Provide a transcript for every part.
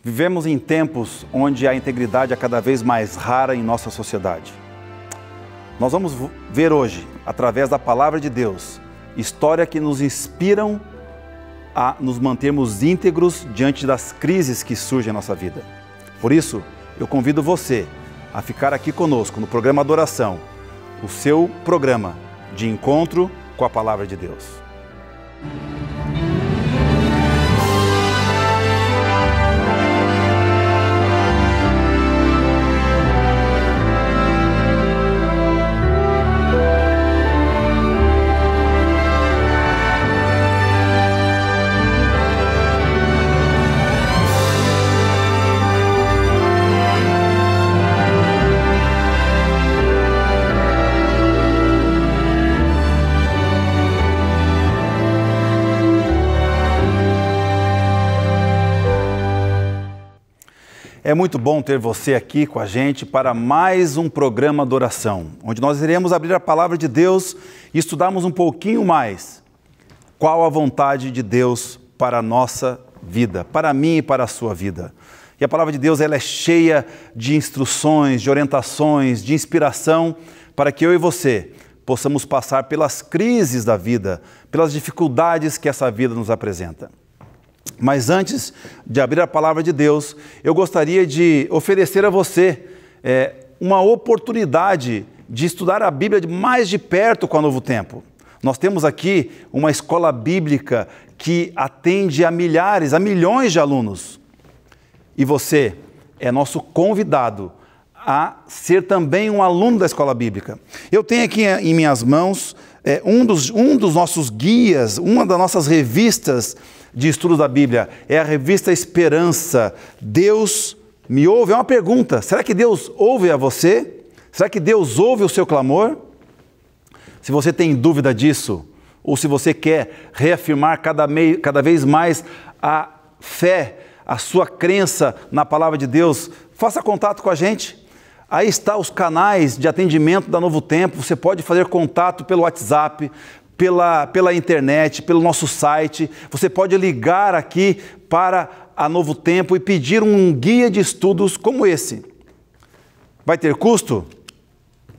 Vivemos em tempos onde a integridade é cada vez mais rara em nossa sociedade. Nós vamos ver hoje, através da Palavra de Deus, histórias que nos inspiram a nos mantermos íntegros diante das crises que surgem em nossa vida. Por isso, eu convido você a ficar aqui conosco no programa Adoração, o seu programa de encontro com a Palavra de Deus. É muito bom ter você aqui com a gente para mais um programa Adoração, onde nós iremos abrir a Palavra de Deus e estudarmos um pouquinho mais qual a vontade de Deus para a nossa vida, para mim e para a sua vida. E a Palavra de Deus ela é cheia de instruções, de orientações, de inspiração para que eu e você possamos passar pelas crises da vida, pelas dificuldades que essa vida nos apresenta. Mas antes de abrir a Palavra de Deus, eu gostaria de oferecer a você uma oportunidade de estudar a Bíblia mais de perto com a Novo Tempo. Nós temos aqui uma escola bíblica que atende a milhares, a milhões de alunos. E você é nosso convidado a ser também um aluno da escola bíblica. Eu tenho aqui em minhas mãos um dos nossos guias, uma das nossas revistas de estudos da Bíblia, é a revista Esperança. Deus me ouve? É uma pergunta. Será que Deus ouve a você? Será que Deus ouve o seu clamor? Se você tem dúvida disso, ou se você quer reafirmar cada vez mais a fé, a sua crença na palavra de Deus, faça contato com a gente. Aí está os canais de atendimento da Novo Tempo. Você pode fazer contato pelo WhatsApp, pela internet, pelo nosso site. Você pode ligar aqui para a Novo Tempo e pedir um guia de estudos como esse. Vai ter custo?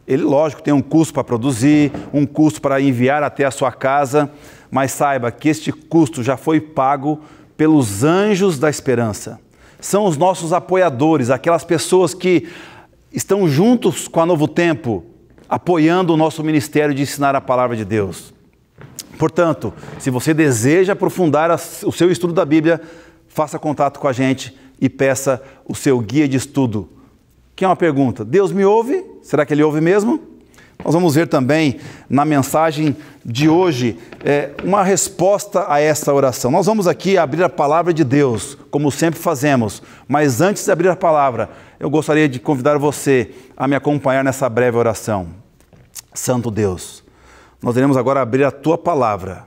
Ele, lógico, tem um custo para produzir, um custo para enviar até a sua casa, mas saiba que este custo já foi pago pelos anjos da esperança. São os nossos apoiadores, aquelas pessoas que estão juntos com a Novo Tempo, apoiando o nosso ministério de ensinar a palavra de Deus. Portanto, se você deseja aprofundar o seu estudo da Bíblia, faça contato com a gente e peça o seu guia de estudo. Que é uma pergunta: Deus me ouve? Será que Ele ouve mesmo? Nós vamos ver também na mensagem de hoje uma resposta a essa oração. Nós vamos aqui abrir a palavra de Deus, como sempre fazemos, mas antes de abrir a palavra, eu gostaria de convidar você a me acompanhar nessa breve oração. Santo Deus, nós iremos agora abrir a Tua palavra,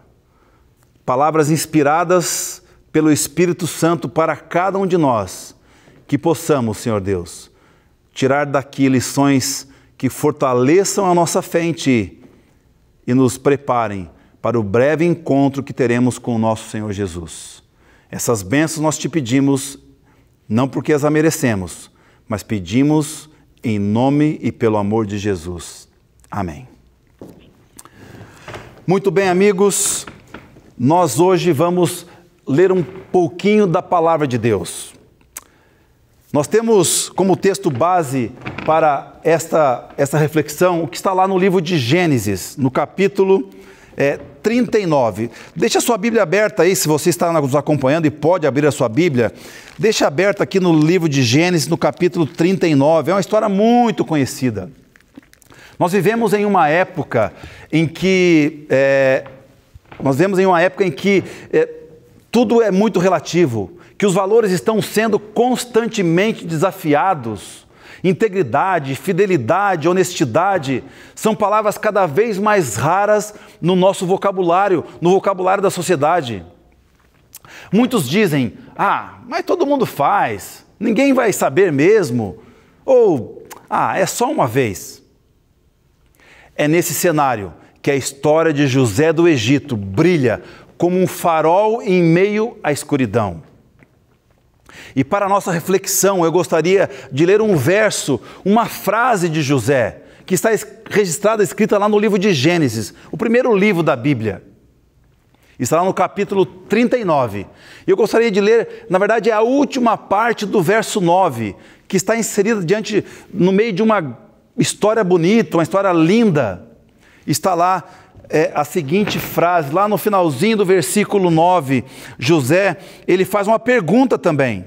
palavras inspiradas pelo Espírito Santo para cada um de nós, que possamos, Senhor Deus, tirar daqui lições que fortaleçam a nossa fé em Ti e nos preparem para o breve encontro que teremos com o nosso Senhor Jesus. Essas bênçãos nós Te pedimos, não porque as merecemos, mas pedimos em nome e pelo amor de Jesus. Amém. Muito bem, amigos, nós hoje vamos ler um pouquinho da Palavra de Deus. Nós temos como texto base para esta reflexão o que está lá no livro de Gênesis, no capítulo 39. Deixa a sua Bíblia aberta aí, se você está nos acompanhando e pode abrir a sua Bíblia. Deixa aberta aqui no livro de Gênesis, no capítulo 39. É uma história muito conhecida. Nós vivemos em uma época em que tudo é muito relativo, que os valores estão sendo constantemente desafiados. Integridade, fidelidade, honestidade são palavras cada vez mais raras no nosso vocabulário, no vocabulário da sociedade. Muitos dizem: mas todo mundo faz, ninguém vai saber mesmo, ou é só uma vez. É nesse cenário que a história de José do Egito brilha como um farol em meio à escuridão. E para a nossa reflexão, eu gostaria de ler um verso, uma frase de José, que está registrada, escrita lá no livro de Gênesis, o primeiro livro da Bíblia. Está lá no capítulo 39. E eu gostaria de ler, na verdade, a última parte do verso 9, que está inserida no meio de uma história bonita, uma história linda. Está lá a seguinte frase, lá no finalzinho do versículo 9, José, ele faz uma pergunta também.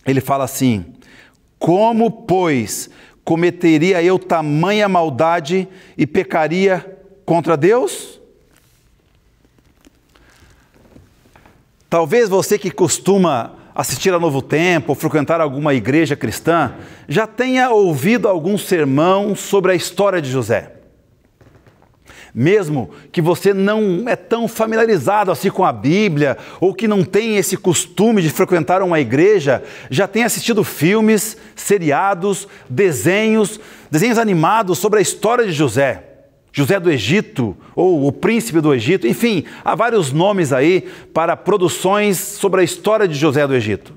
Ele fala assim: como, pois, cometeria eu tamanha maldade e pecaria contra Deus? Talvez você que costuma assistir a Novo Tempo ou frequentar alguma igreja cristã já tenha ouvido algum sermão sobre a história de José. Mesmo que você não é tão familiarizado assim com a Bíblia, ou que não tem esse costume de frequentar uma igreja, já tem assistido filmes, seriados, desenhos animados sobre a história de José. José do Egito, ou o príncipe do Egito, enfim, há vários nomes aí para produções sobre a história de José do Egito.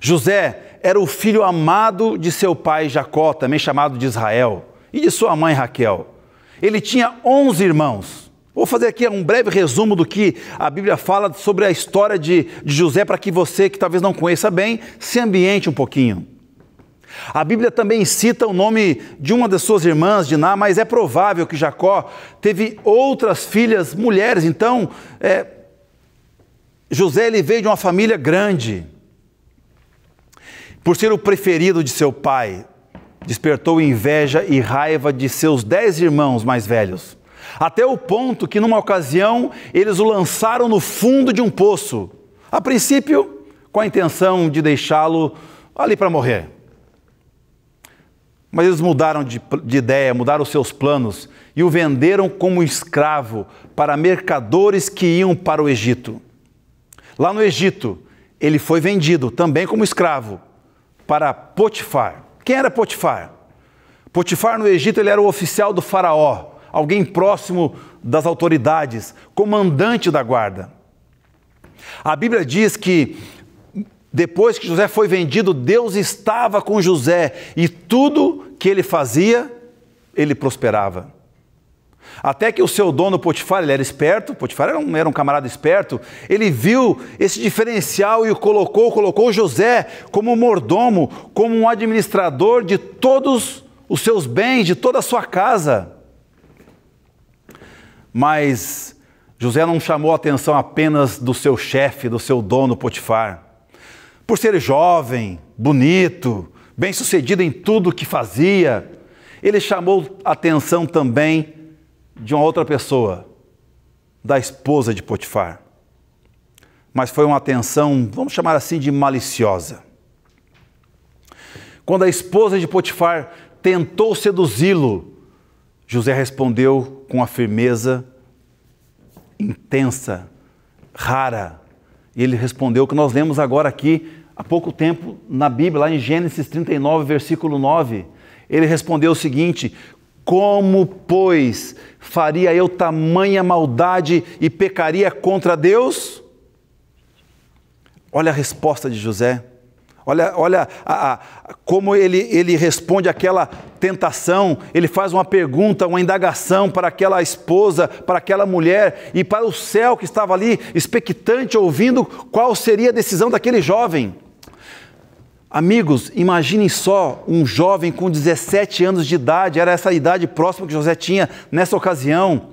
José era o filho amado de seu pai Jacó, também chamado de Israel, e de sua mãe Raquel. Ele tinha 11 irmãos. Vou fazer aqui um breve resumo do que a Bíblia fala sobre a história de José, para que você, que talvez não conheça bem, se ambiente um pouquinho. A Bíblia também cita o nome de uma das suas irmãs, Diná, mas é provável que Jacó teve outras filhas, mulheres. Então, José ele veio de uma família grande. Por ser o preferido de seu pai, despertou inveja e raiva de seus 10 irmãos mais velhos. Até o ponto que, numa ocasião, eles o lançaram no fundo de um poço. A princípio, com a intenção de deixá-lo ali para morrer. Mas eles mudaram de ideia, mudaram os seus planos e o venderam como escravo para mercadores que iam para o Egito. Lá no Egito, ele foi vendido também como escravo para Potifar. Quem era Potifar? Potifar no Egito, ele era o oficial do faraó, alguém próximo das autoridades, comandante da guarda. A Bíblia diz que depois que José foi vendido, Deus estava com José e tudo que ele fazia, ele prosperava. Até que o seu dono Potifar, ele era esperto, Potifar era um camarada esperto, ele viu esse diferencial e o colocou José como mordomo, como um administrador de todos os seus bens, de toda a sua casa. Mas José não chamou a atenção apenas do seu chefe, do seu dono Potifar. Por ser jovem, bonito, bem-sucedido em tudo que fazia, ele chamou a atenção também de uma outra pessoa, da esposa de Potifar. Mas foi uma atenção, vamos chamar assim, de maliciosa. Quando a esposa de Potifar tentou seduzi-lo, José respondeu com uma firmeza intensa, rara. E ele respondeu o que nós lemos agora aqui, há pouco tempo, na Bíblia, lá em Gênesis 39, versículo 9. Ele respondeu o seguinte: como, pois, faria eu tamanha maldade e pecaria contra Deus? Olha a resposta de José. Olha como ele responde àquela tentação. Ele faz uma pergunta, uma indagação para aquela esposa, para aquela mulher e para o céu que estava ali, expectante, ouvindo qual seria a decisão daquele jovem. Amigos, imaginem só um jovem com 17 anos de idade, era essa idade próxima que José tinha nessa ocasião,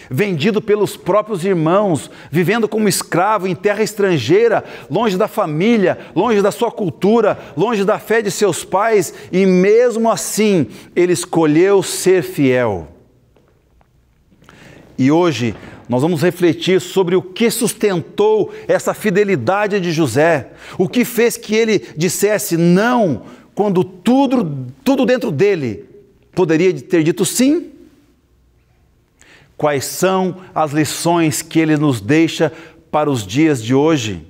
vendido pelos próprios irmãos, vivendo como escravo em terra estrangeira, longe da família, longe da sua cultura, longe da fé de seus pais, e mesmo assim ele escolheu ser fiel. E hoje nós vamos refletir sobre o que sustentou essa fidelidade de José, o que fez que ele dissesse não, quando tudo dentro dele poderia ter dito sim. Quais são as lições que ele nos deixa para os dias de hoje?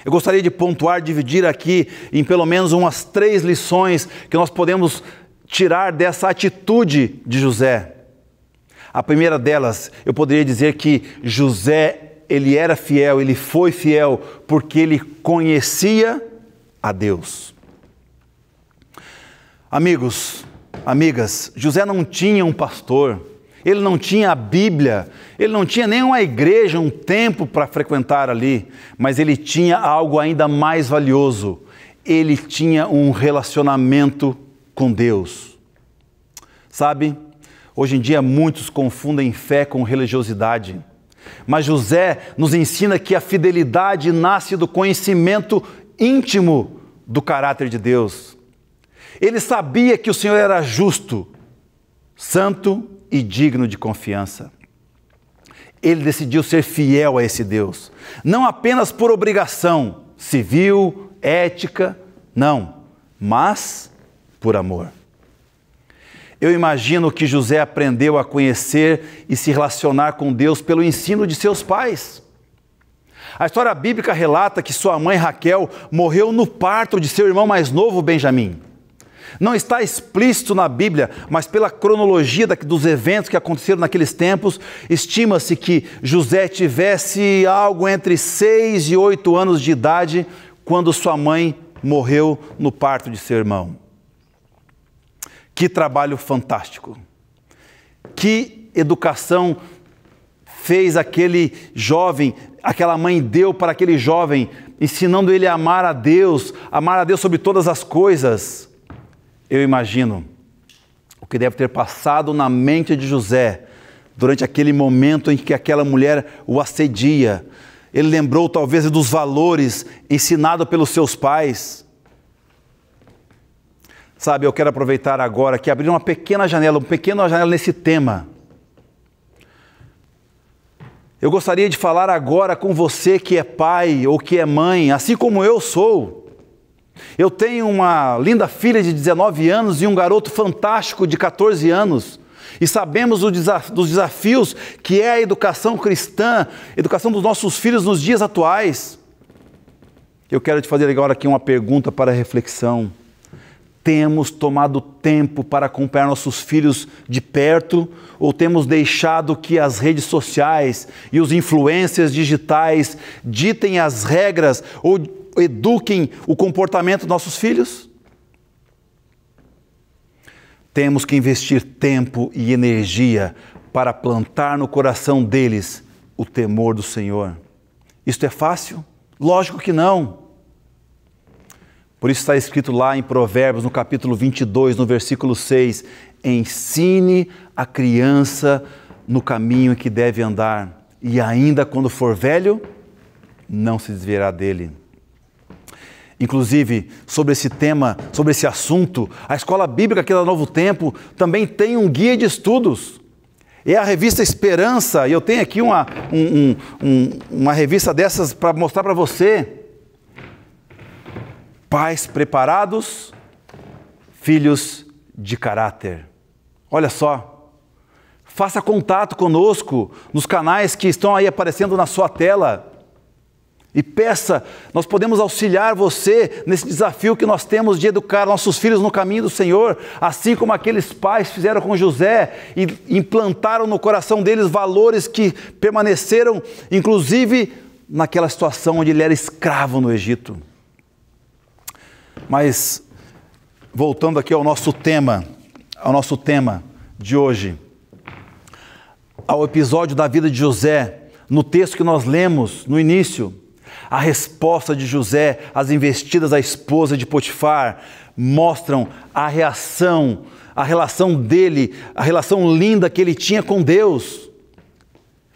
Eu gostaria de pontuar, dividir aqui em pelo menos umas 3 lições que nós podemos tirar dessa atitude de José. A primeira delas, eu poderia dizer que José, ele era fiel, ele foi fiel, porque ele conhecia a Deus. Amigos, amigas, José não tinha um pastor, ele não tinha a Bíblia, ele não tinha nenhuma igreja, um templo para frequentar ali, mas ele tinha algo ainda mais valioso, ele tinha um relacionamento com Deus. Sabe, hoje em dia muitos confundem fé com religiosidade, mas José nos ensina que a fidelidade nasce do conhecimento íntimo do caráter de Deus. Ele sabia que o Senhor era justo, santo e digno de confiança. Ele decidiu ser fiel a esse Deus, não apenas por obrigação civil, ética, não, mas por amor. Eu imagino que José aprendeu a conhecer e se relacionar com Deus pelo ensino de seus pais. A história bíblica relata que sua mãe Raquel morreu no parto de seu irmão mais novo, Benjamim. Não está explícito na Bíblia, mas pela cronologia dos eventos que aconteceram naqueles tempos, estima-se que José tivesse algo entre 6 e 8 anos de idade quando sua mãe morreu no parto de seu irmão. Que trabalho fantástico! Que educação fez aquele jovem, aquela mãe deu para aquele jovem, ensinando ele a amar a Deus sobre todas as coisas. Eu imagino o que deve ter passado na mente de José durante aquele momento em que aquela mulher o assedia. Ele lembrou talvez dos valores ensinados pelos seus pais. Sabe, eu quero aproveitar agora que abrir uma pequena janela nesse tema. Eu gostaria de falar agora com você que é pai ou que é mãe, assim como eu sou. Eu tenho uma linda filha de 19 anos e um garoto fantástico de 14 anos. E sabemos dos desafios que é a educação cristã, a educação dos nossos filhos nos dias atuais. Eu quero te fazer agora aqui uma pergunta para reflexão. Temos tomado tempo para acompanhar nossos filhos de perto ou temos deixado que as redes sociais e os influencers digitais ditem as regras ou eduquem o comportamento dos nossos filhos? Temos que investir tempo e energia para plantar no coração deles o temor do Senhor. Isto é fácil? Lógico que não. Por isso está escrito lá em Provérbios, no capítulo 22, no versículo 6, ensine a criança no caminho em que deve andar, e ainda quando for velho, não se desviará dele. Inclusive, sobre esse tema, sobre esse assunto, a Escola Bíblica aqui da Novo Tempo também tem um guia de estudos. É a revista Esperança, e eu tenho aqui uma revista dessas para mostrar para você. Pais preparados, filhos de caráter. Olha só, faça contato conosco nos canais que estão aí aparecendo na sua tela e peça, nós podemos auxiliar você nesse desafio que nós temos de educar nossos filhos no caminho do Senhor, assim como aqueles pais fizeram com José e implantaram no coração deles valores que permaneceram, inclusive, naquela situação onde ele era escravo no Egito. Mas, voltando aqui ao nosso tema de hoje, ao episódio da vida de José, no texto que nós lemos no início, a resposta de José às investidas da esposa de Potifar mostram a relação dele, a relação linda que ele tinha com Deus.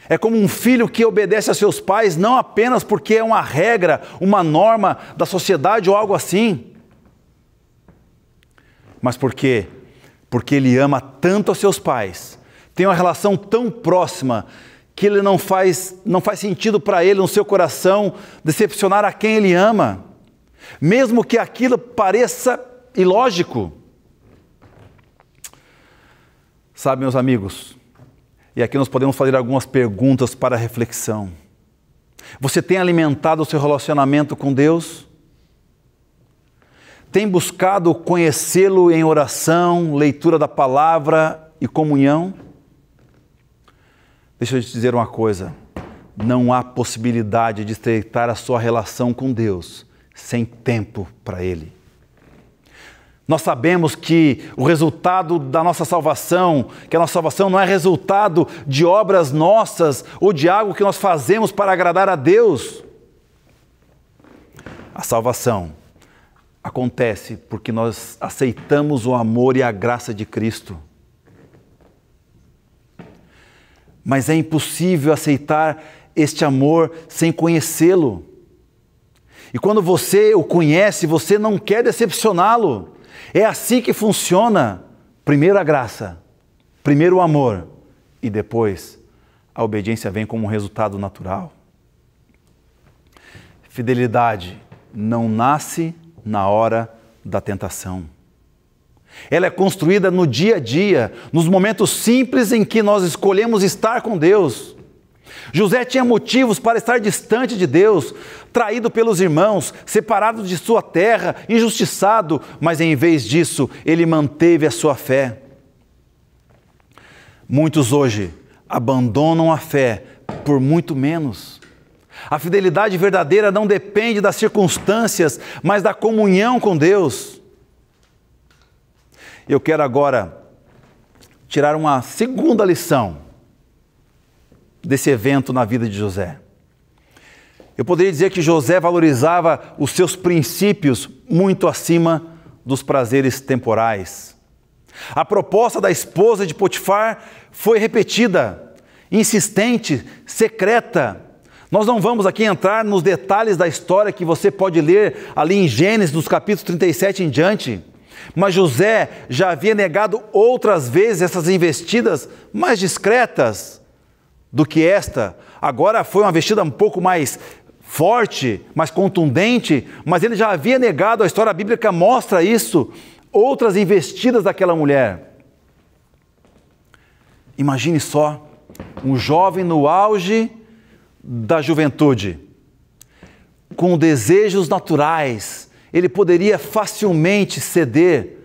É como um filho que obedece a seus pais, não apenas porque é uma regra, uma norma da sociedade ou algo assim, mas porque ele ama tanto a seus pais, tem uma relação tão próxima, que ele não faz sentido para ele, no seu coração, decepcionar a quem ele ama, mesmo que aquilo pareça ilógico. Sabe, meus amigos, e aqui nós podemos fazer algumas perguntas para reflexão. Você tem alimentado o seu relacionamento com Deus? Tem buscado conhecê-lo em oração, leitura da palavra e comunhão? Deixa eu te dizer uma coisa, não há possibilidade de estreitar a sua relação com Deus sem tempo para Ele. Nós sabemos que o resultado da nossa salvação, que a nossa salvação não é resultado de obras nossas ou de algo que nós fazemos para agradar a Deus. A salvação acontece porque nós aceitamos o amor e a graça de Cristo. Mas é impossível aceitar este amor sem conhecê-lo. E quando você o conhece, você não quer decepcioná-lo. É assim que funciona. Primeiro a graça, primeiro o amor e depois a obediência vem como um resultado natural. Fidelidade não nasce na hora da tentação. Ela é construída no dia a dia, nos momentos simples em que nós escolhemos estar com Deus. José tinha motivos para estar distante de Deus, traído pelos irmãos, separado de sua terra, injustiçado, mas em vez disso, ele manteve a sua fé. Muitos hoje abandonam a fé por muito menos. A fidelidade verdadeira não depende das circunstâncias, mas da comunhão com Deus. Eu quero agora tirar uma segunda lição desse evento na vida de José. Eu poderia dizer que José valorizava os seus princípios muito acima dos prazeres temporais. A proposta da esposa de Potifar foi repetida, insistente, secreta. Nós não vamos aqui entrar nos detalhes da história que você pode ler ali em Gênesis, dos capítulos 37 em diante. Mas José já havia negado outras vezes essas investidas mais discretas do que esta. Agora foi uma investida um pouco mais forte, mais contundente, mas ele já havia negado, a história bíblica mostra isso, outras investidas daquela mulher. Imagine só, um jovem no auge da juventude, com desejos naturais, ele poderia facilmente ceder,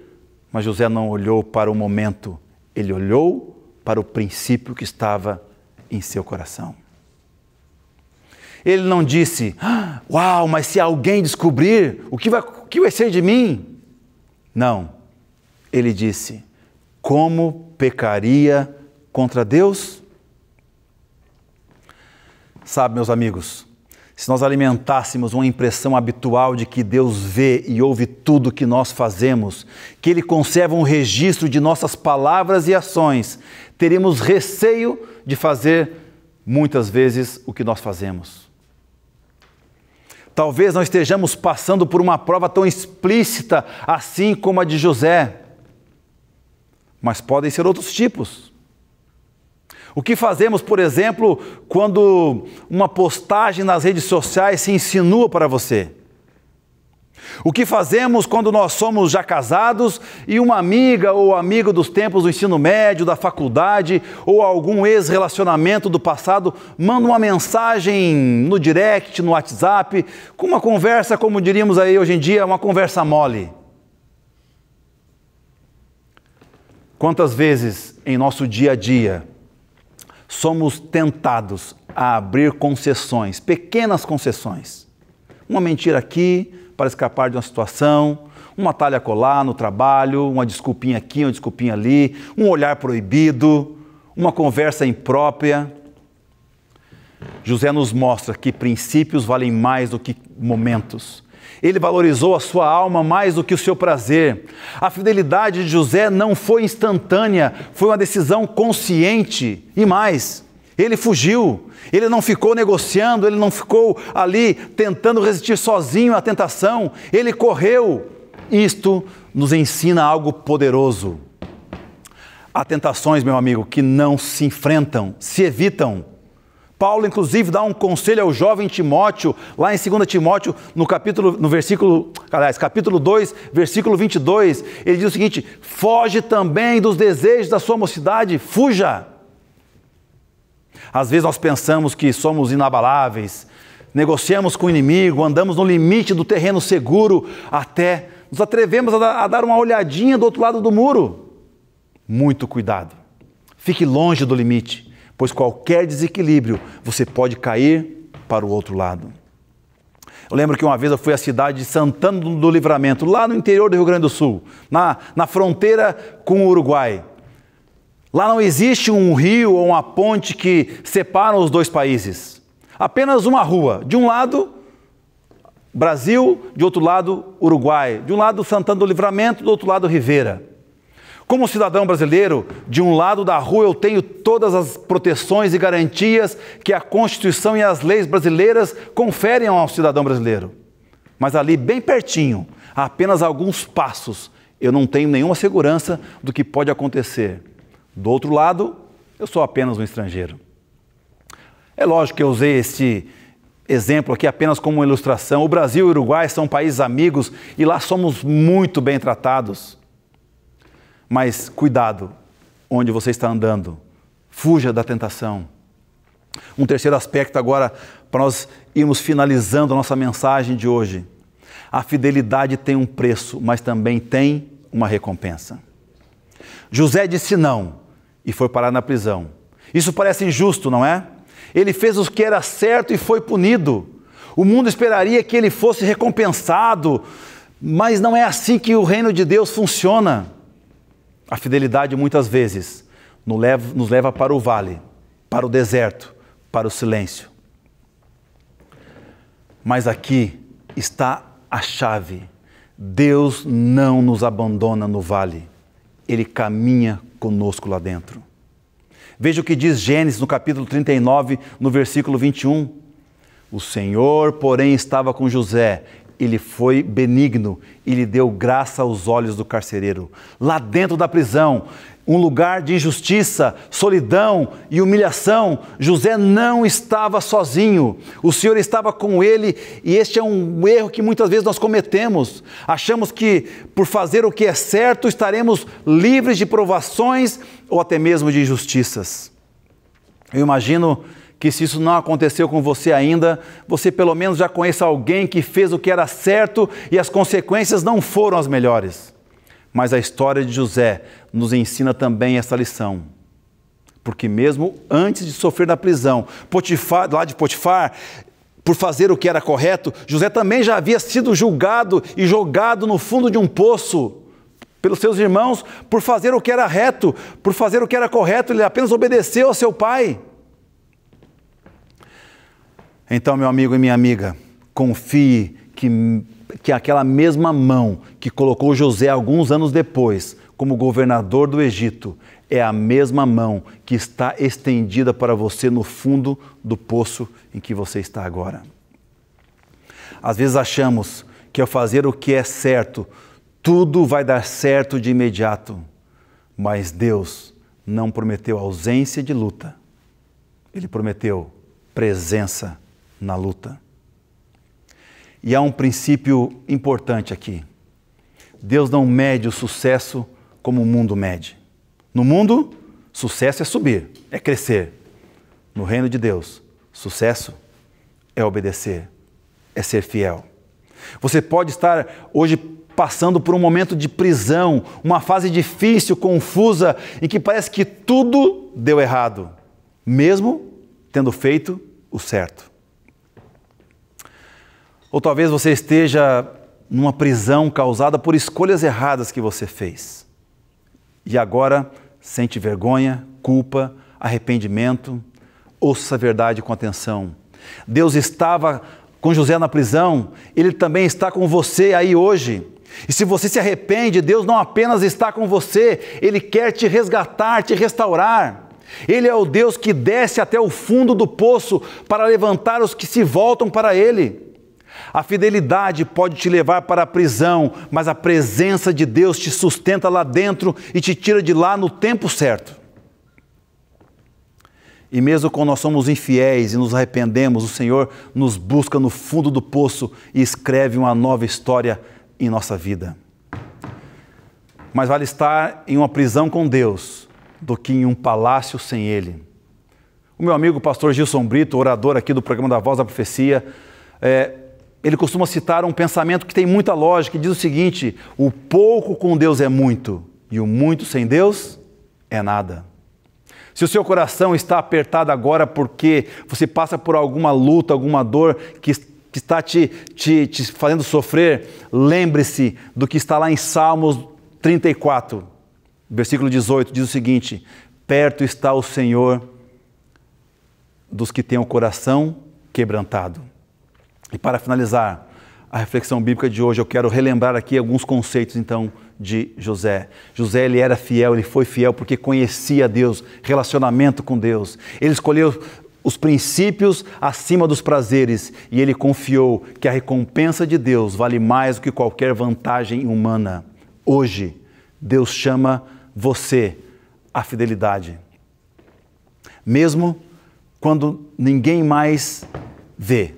mas José não olhou para o momento, ele olhou para o princípio que estava em seu coração. Ele não disse, uau, mas se alguém descobrir, o que vai ser de mim? Não, ele disse, como pecaria contra Deus? Sabe, meus amigos, se nós alimentássemos uma impressão habitual de que Deus vê e ouve tudo que nós fazemos, que Ele conserva um registro de nossas palavras e ações, teríamos receio de fazer muitas vezes o que nós fazemos. Talvez não estejamos passando por uma prova tão explícita assim como a de José, mas podem ser outros tipos. O que fazemos, por exemplo, quando uma postagem nas redes sociais se insinua para você? O que fazemos quando nós somos já casados e uma amiga ou amigo dos tempos do ensino médio, da faculdade ou algum ex-relacionamento do passado manda uma mensagem no direct, no WhatsApp, com uma conversa, como diríamos aí hoje em dia, uma conversa mole? Quantas vezes em nosso dia a dia somos tentados a abrir concessões, pequenas concessões. Uma mentira aqui para escapar de uma situação, uma talha colar no trabalho, uma desculpinha aqui, uma desculpinha ali, um olhar proibido, uma conversa imprópria. José nos mostra que princípios valem mais do que momentos. Ele valorizou a sua alma mais do que o seu prazer. A fidelidade de José não foi instantânea, foi uma decisão consciente. E mais, ele fugiu, ele não ficou negociando, ele não ficou ali tentando resistir sozinho à tentação, ele correu. Isto nos ensina algo poderoso. Há tentações, meu amigo, que não se enfrentam, se evitam. Paulo, inclusive, dá um conselho ao jovem Timóteo, lá em 2 Timóteo, capítulo 2, versículo 22, ele diz o seguinte: foge também dos desejos da sua mocidade, fuja. Às vezes nós pensamos que somos inabaláveis, negociamos com o inimigo, andamos no limite do terreno seguro, até nos atrevemos a dar uma olhadinha do outro lado do muro. Muito cuidado, fique longe do limite, pois qualquer desequilíbrio você pode cair para o outro lado. Eu lembro que uma vez eu fui à cidade de Santana do Livramento, lá no interior do Rio Grande do Sul, na fronteira com o Uruguai. Lá não existe um rio ou uma ponte que separam os dois países. Apenas uma rua. De um lado, Brasil, de outro lado, Uruguai. De um lado, Santana do Livramento, do outro lado, Rivera. Como cidadão brasileiro, de um lado da rua eu tenho todas as proteções e garantias que a Constituição e as leis brasileiras conferem ao cidadão brasileiro. Mas ali, bem pertinho, a apenas alguns passos, eu não tenho nenhuma segurança do que pode acontecer. Do outro lado, eu sou apenas um estrangeiro. É lógico que eu usei este exemplo aqui apenas como uma ilustração. O Brasil e o Uruguai são países amigos e lá somos muito bem tratados. Mas cuidado onde você está andando, fuja da tentação. Um terceiro aspecto agora, para nós irmos finalizando a nossa mensagem de hoje. A fidelidade tem um preço, mas também tem uma recompensa. José disse não e foi parar na prisão. Isso parece injusto, não é? Ele fez o que era certo e foi punido. O mundo esperaria que ele fosse recompensado, mas não é assim que o reino de Deus funciona. A fidelidade muitas vezes nos leva para o vale, para o deserto, para o silêncio. Mas aqui está a chave. Deus não nos abandona no vale. Ele caminha conosco lá dentro. Veja o que diz Gênesis no capítulo 39, no versículo 21. O Senhor, porém, estava com José. Ele foi benigno e lhe deu graça aos olhos do carcereiro. Lá dentro da prisão, um lugar de injustiça, solidão e humilhação, José não estava sozinho. O Senhor estava com ele e este é um erro que muitas vezes nós cometemos. Achamos que por fazer o que é certo estaremos livres de provações ou até mesmo de injustiças. Eu imagino que se isso não aconteceu com você ainda, você pelo menos já conheça alguém que fez o que era certo e as consequências não foram as melhores. Mas a história de José nos ensina também essa lição. Porque mesmo antes de sofrer na prisão, lá de Potifar, por fazer o que era correto, José também já havia sido julgado e jogado no fundo de um poço pelos seus irmãos por fazer o que era reto, por fazer o que era correto, ele apenas obedeceu ao seu pai. Então, meu amigo e minha amiga, confie que aquela mesma mão que colocou José alguns anos depois como governador do Egito é a mesma mão que está estendida para você no fundo do poço em que você está agora. Às vezes achamos que ao fazer o que é certo, tudo vai dar certo de imediato, mas Deus não prometeu ausência de luta, Ele prometeu presença na luta. E há um princípio importante aqui. Deus não mede o sucesso como o mundo mede. No mundo, sucesso é subir, é crescer. No reino de Deus, sucesso é obedecer, é ser fiel. Você pode estar hoje passando por um momento de prisão, uma fase difícil, confusa, em que parece que tudo deu errado, mesmo tendo feito o certo. Ou talvez você esteja numa prisão causada por escolhas erradas que você fez. E agora sente vergonha, culpa, arrependimento. Ouça a verdade com atenção. Deus estava com José na prisão, Ele também está com você aí hoje. E se você se arrepende, Deus não apenas está com você, Ele quer te resgatar, te restaurar. Ele é o Deus que desce até o fundo do poço para levantar os que se voltam para Ele. A fidelidade pode te levar para a prisão, mas a presença de Deus te sustenta lá dentro e te tira de lá no tempo certo. E mesmo quando nós somos infiéis e nos arrependemos, o Senhor nos busca no fundo do poço e escreve uma nova história em nossa vida. Mas vale estar em uma prisão com Deus do que em um palácio sem Ele. O meu amigo pastor Gilson Brito, orador aqui do programa da Voz da Profecia, ele costuma citar um pensamento que tem muita lógica, que diz o seguinte: o pouco com Deus é muito, e o muito sem Deus é nada. Se o seu coração está apertado agora porque você passa por alguma luta, alguma dor que está te fazendo sofrer, lembre-se do que está lá em Salmos 34, versículo 18, diz o seguinte: perto está o Senhor dos que têm o coração quebrantado. E para finalizar a reflexão bíblica de hoje, eu quero relembrar aqui alguns conceitos, então, de José. José, ele era fiel, ele foi fiel porque conhecia Deus, relacionamento com Deus. Ele escolheu os princípios acima dos prazeres e ele confiou que a recompensa de Deus vale mais do que qualquer vantagem humana. Hoje, Deus chama você à fidelidade. Mesmo quando ninguém mais vê,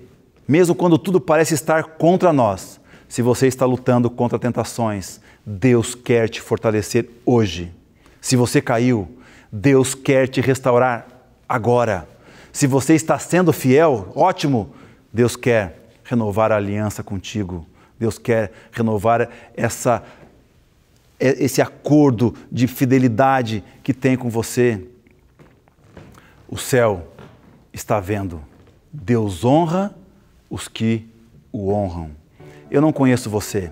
mesmo quando tudo parece estar contra nós, se você está lutando contra tentações, Deus quer te fortalecer hoje. Se você caiu, Deus quer te restaurar agora. Se você está sendo fiel, ótimo, Deus quer renovar a aliança contigo. Deus quer renovar esse acordo de fidelidade que tem com você. O céu está vendo. Deus honra os que o honram. Eu não conheço você,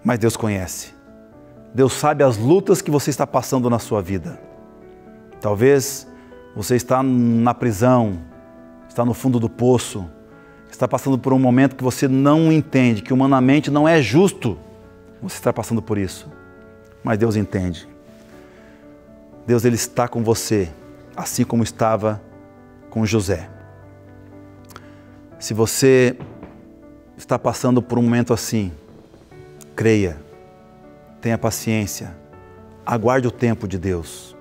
mas Deus conhece. Deus sabe as lutas que você está passando na sua vida. Talvez você está na prisão, está no fundo do poço, está passando por um momento que você não entende, que humanamente não é justo você estar passando por isso. Mas Deus entende. Deus, ele está com você, assim como estava com José. Se você está passando por um momento assim, creia, tenha paciência, aguarde o tempo de Deus.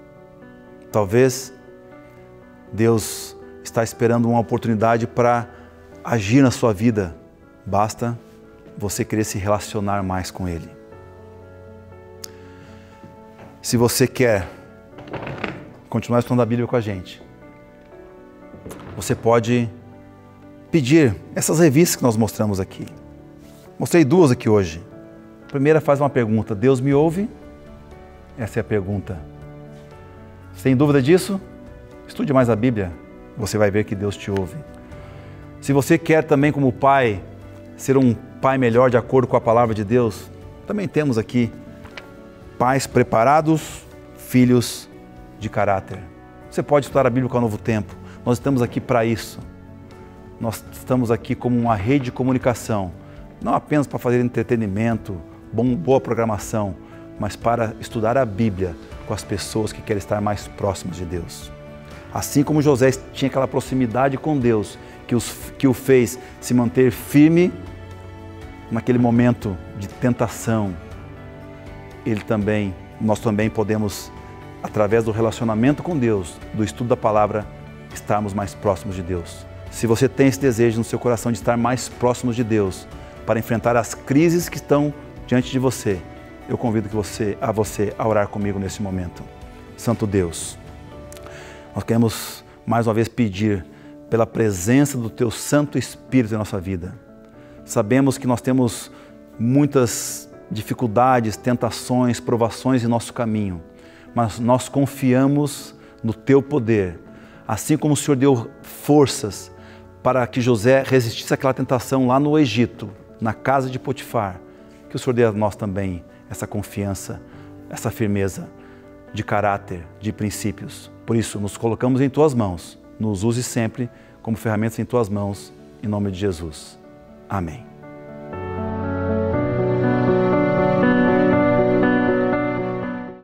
Talvez Deus está esperando uma oportunidade para agir na sua vida, basta você querer se relacionar mais com Ele. Se você quer continuar estudando a Bíblia com a gente, você pode pedir essas revistas que nós mostramos aqui. Mostrei duas aqui hoje. A primeira faz uma pergunta: Deus me ouve? Essa é a pergunta. Você tem dúvida disso? Estude mais a Bíblia, você vai ver que Deus te ouve. Se você quer também, como pai, ser um pai melhor de acordo com a palavra de Deus, também temos aqui pais preparados, filhos de caráter. Você pode estudar a Bíblia com o Novo Tempo. Nós estamos aqui para isso. Nós estamos aqui como uma rede de comunicação, não apenas para fazer entretenimento, boa programação, mas para estudar a Bíblia com as pessoas que querem estar mais próximas de Deus. Assim como José tinha aquela proximidade com Deus, que o fez se manter firme naquele momento de tentação, nós também podemos, através do relacionamento com Deus, do estudo da palavra, estarmos mais próximos de Deus. Se você tem esse desejo no seu coração de estar mais próximos de Deus, para enfrentar as crises que estão diante de você, eu convido você a orar comigo nesse momento. Santo Deus, nós queremos mais uma vez pedir pela presença do Teu Santo Espírito em nossa vida. Sabemos que nós temos muitas dificuldades, tentações, provações em nosso caminho, mas nós confiamos no Teu poder. Assim como o Senhor deu forças para que José resistisse àquela tentação lá no Egito, na casa de Potifar, que o Senhor dê a nós também essa confiança, essa firmeza de caráter, de princípios. Por isso, nos colocamos em Tuas mãos. Nos use sempre como ferramentas em Tuas mãos, em nome de Jesus. Amém.